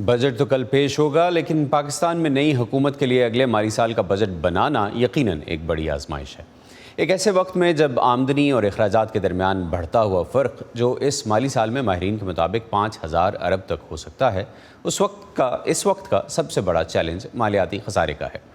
Budget تو کل پیش ہوگا، لیکن پاکستان میں نئی حکومت کے لیے اگلے مالی سال کا بجٹ بنانا یقیناً ایک بڑی آزمائش ہے۔ ایک ایسے وقت میں جب آمدنی اور اخراجات کے درمیان بڑھتا ہوا فرق جو اس مالی سال میں ماہرین کے مطابق 5,000 ارب تک ہو سکتا ہے، اس وقت کا سب سے بڑا چیلنج مالیاتی خسارے کا ہے۔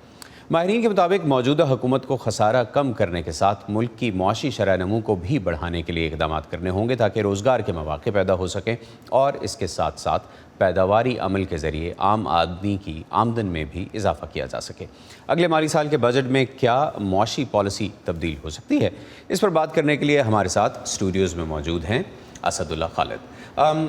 ماہرین کے مطابق موجودہ حکومت کو خسارہ کم کرنے کے ساتھ ملک کی معاشی شرح نمو کو بھی بڑھانے کے لیے اقدامات کرنے ہوں گے تاکہ روزگار کے مواقع پیدا ہو سکیں اور اس کے ساتھ ساتھ پیداواری عمل کے ذریعے عام آدمی کی آمدن میں بھی اضافہ کیا جا سکے۔ اگلے مالی سال کے بجٹ میں کیا معاشی پالیسی تبدیل ہو سکتی ہے، اس پر بات کرنے کے لیے ہمارے ساتھ اسٹوڈیوز میں موجود ہیں اسد اللہ خالد۔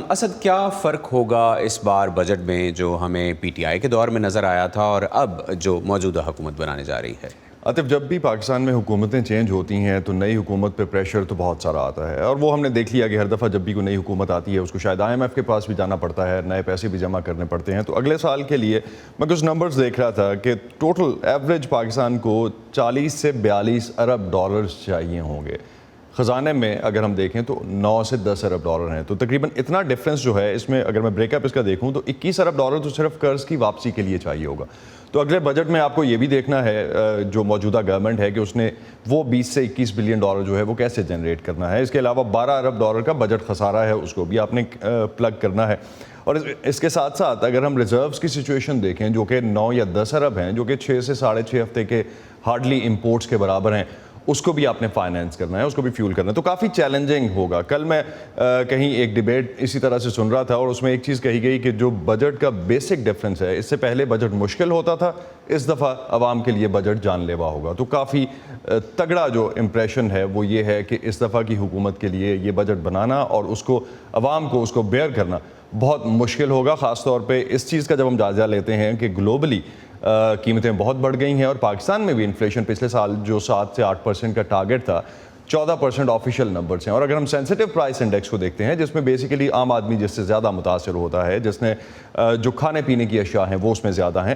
اسد، کیا فرق ہوگا اس بار بجٹ میں جو ہمیں پی ٹی آئی کے دور میں نظر آیا تھا اور اب جو موجودہ حکومت بنانے جا رہی ہے؟ عاطف، جب بھی پاکستان میں حکومتیں چینج ہوتی ہیں تو نئی حکومت پہ پریشر تو بہت سارا آتا ہے، اور وہ ہم نے دیکھ لیا کہ ہر دفعہ جب بھی کوئی نئی حکومت آتی ہے اس کو شاید IMF کے پاس بھی جانا پڑتا ہے، نئے پیسے بھی جمع کرنے پڑتے ہیں۔ تو اگلے سال کے لیے میں کچھ نمبرز دیکھ رہا تھا کہ ٹوٹل ایوریج پاکستان کو 40 سے 42 ارب ڈالرز چاہیے ہوں گے۔ خزانے میں اگر ہم دیکھیں تو 9 سے 10 ارب ڈالر ہیں، تو تقریباً اتنا ڈفرینس جو ہے اس میں اگر میں بریک اپ اس کا دیکھوں تو 21 ارب ڈالر تو صرف قرض کی واپسی کے لیے چاہیے ہوگا۔ تو اگلے بجٹ میں آپ کو یہ بھی دیکھنا ہے جو موجودہ گورنمنٹ ہے کہ اس نے وہ 20 سے 21 بلین ڈالر جو ہے وہ کیسے جنریٹ کرنا ہے۔ اس کے علاوہ 12 ارب ڈالر کا بجٹ خسارہ ہے، اس کو بھی آپ نے پلگ کرنا ہے۔ اور اس کے ساتھ ساتھ اگر ہم ریزروز کی سچویشن دیکھیں جو کہ 9 یا 10 ارب ہیں، جو کہ 6 سے 6.5 ہفتے کے ہارڈلی امپورٹس کے برابر ہیں، اس کو بھی آپ نے فائنینس کرنا ہے، اس کو بھی فیول کرنا ہے۔ تو کافی چیلنجنگ ہوگا۔ کل میں کہیں ایک ڈیبیٹ اسی طرح سے سن رہا تھا اور اس میں ایک چیز کہی گئی کہ جو بجٹ کا بیسک ڈفرینس ہے، اس سے پہلے بجٹ مشکل ہوتا تھا، اس دفعہ عوام کے لیے بجٹ جان لیوا ہوگا۔ تو کافی تگڑا جو امپریشن ہے وہ یہ ہے کہ اس دفعہ کی حکومت کے لیے یہ بجٹ بنانا اور اس کو عوام کو اس کو بیئر کرنا بہت مشکل ہوگا، خاص طور پہ اس چیز کا جب ہم جائزہ لیتے ہیں کہ گلوبلی قیمتیں بہت بڑھ گئی ہیں اور پاکستان میں بھی انفلیشن پچھلے سال جو 7 سے 8% کا ٹارگٹ تھا، 14% آفیشیل نمبرز ہیں۔ اور اگر ہم سینسٹیو پرائس انڈیکس کو دیکھتے ہیں جس میں بیسیکلی عام آدمی جس سے زیادہ متاثر ہوتا ہے، جس نے جو کھانے پینے کی اشیاء ہیں وہ اس میں زیادہ ہیں،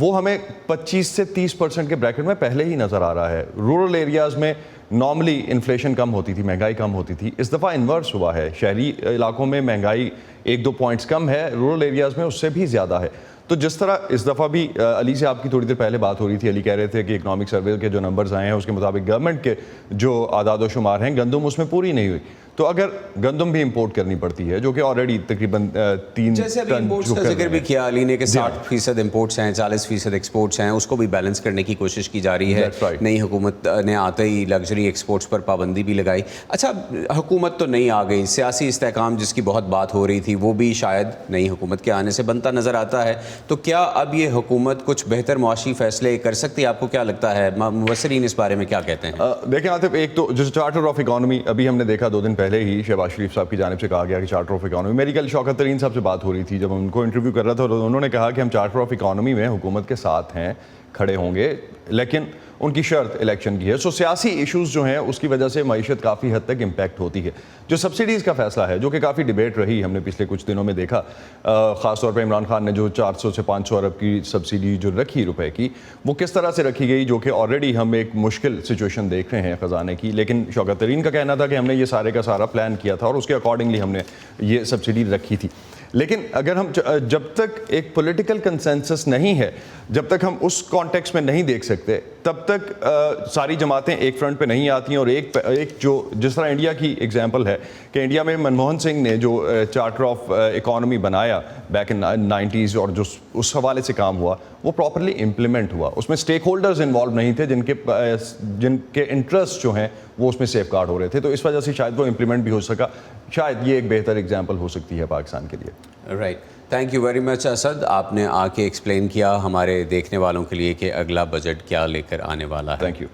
وہ ہمیں 25 سے 30% کے بریکٹ میں پہلے ہی نظر آ رہا ہے۔ رورل ایریاز میں نارملی انفلیشن کم ہوتی تھی، مہنگائی کم ہوتی تھی، اس دفعہ انورس ہوا ہے۔ شہری علاقوں میں مہنگائی 1-2 پوائنٹس کم ہے، رورل ایریاز میں اس سے بھی زیادہ ہے۔ تو جس طرح اس دفعہ بھی علی سے آپ کی تھوڑی دیر پہلے بات ہو رہی تھی، علی کہہ رہے تھے کہ اکنامک سروے کے جو نمبرز آئے ہیں اس کے مطابق گورنمنٹ کے جو اعداد و شمار ہیں، گندم اس میں پوری نہیں ہوئی، تو اگر گندم بھی امپورٹ کرنی پڑتی ہے جو کہ آلریڈی تقریباً 3 جیسے ابھی امپورٹس کا ذکر بھی کیا علی نے کہ 60% امپورٹس ہیں، 40% ایکسپورٹس ہیں، اس کو بھی بیلنس کرنے کی کوشش کی جا رہی ہے۔ نئی حکومت نے آتے ہی لگژری ایکسپورٹس پر پابندی بھی لگائی۔ اچھا، حکومت تو نئی آ گئی، سیاسی استحکام جس کی بہت بات ہو رہی تھی وہ بھی شاید نئی حکومت کے آنے سے بنتا نظر آتا ہے، تو کیا اب یہ حکومت کچھ بہتر معاشی فیصلے کر سکتی ہے؟ آپ کو کیا لگتا ہے؟ مبصرین اس بارے میں کیا کہتے ہیں؟ دیکھیں عاطف، ایک تو جو چارٹر آف اکانومی ابھی ہم نے دیکھا 2 دن پہلے ہی شہباز شریف صاحب کی جانب سے کہا گیا کہ چارٹر آف اکانومی، میری کل شوکت ترین صاحب سے بات ہو رئی تھی جب ان کو انٹرویو کر رہا تھا، تو انہوں نے کہا کہ ہم چارٹر آف اکانومی میں حکومت کے ساتھ ہیں، کھڑے ہوں گے، لیکن ان کی شرط الیکشن کی ہے۔ سو سیاسی ایشوز جو ہیں اس کی وجہ سے معیشت کافی حد تک امپیکٹ ہوتی ہے۔ جو سبسڈیز کا فیصلہ ہے جو کہ کافی ڈیبیٹ رہی، ہم نے پچھلے کچھ دنوں میں دیکھا، خاص طور پہ عمران خان نے جو 400 سے 500 ارب کی سبسڈی جو رکھی روپے کی، وہ کس طرح سے رکھی گئی، جو کہ آلریڈی ہم ایک مشکل سچویشن دیکھ رہے ہیں خزانے کی، لیکن شوکت ترین کا کہنا تھا کہ ہم نے یہ سارے کا سارا پلان کیا تھا اور اس کے اکارڈنگلی ہم نے یہ سبسڈی رکھی تھی۔ لیکن اگر ہم جب تک ایک پولیٹیکل کنسنسس نہیں ہے، جب تک ہم اس کانٹیکس میں نہیں دیکھ سکتے، تب تک ساری جماعتیں ایک فرنٹ پہ نہیں آتی ہیں۔ اور ایک جو جس طرح انڈیا کی ایگزامپل ہے کہ انڈیا میں منموہن سنگھ نے جو چارٹر آف اکانومی بنایا بیک ان 90s اور جو اس حوالے سے کام ہوا وہ پراپرلی امپلیمنٹ ہوا، اس میں اسٹیک ہولڈرز انوالو نہیں تھے جن کے انٹرسٹ جو ہیں وہ اس میں سیف گارڈ ہو رہے تھے، تو اس وجہ سے شاید وہ امپلیمنٹ بھی ہو سکا۔ شاید یہ ایک بہتر ایگزامپل ہو سکتی ہے پاکستان کے لیے۔ Right, thank you very much Asad, آپ نے آ کے ایکسپلین کیا ہمارے دیکھنے والوں کے لیے کہ اگلا بجٹ کیا لے کر آنے والا ہے۔ Thank you.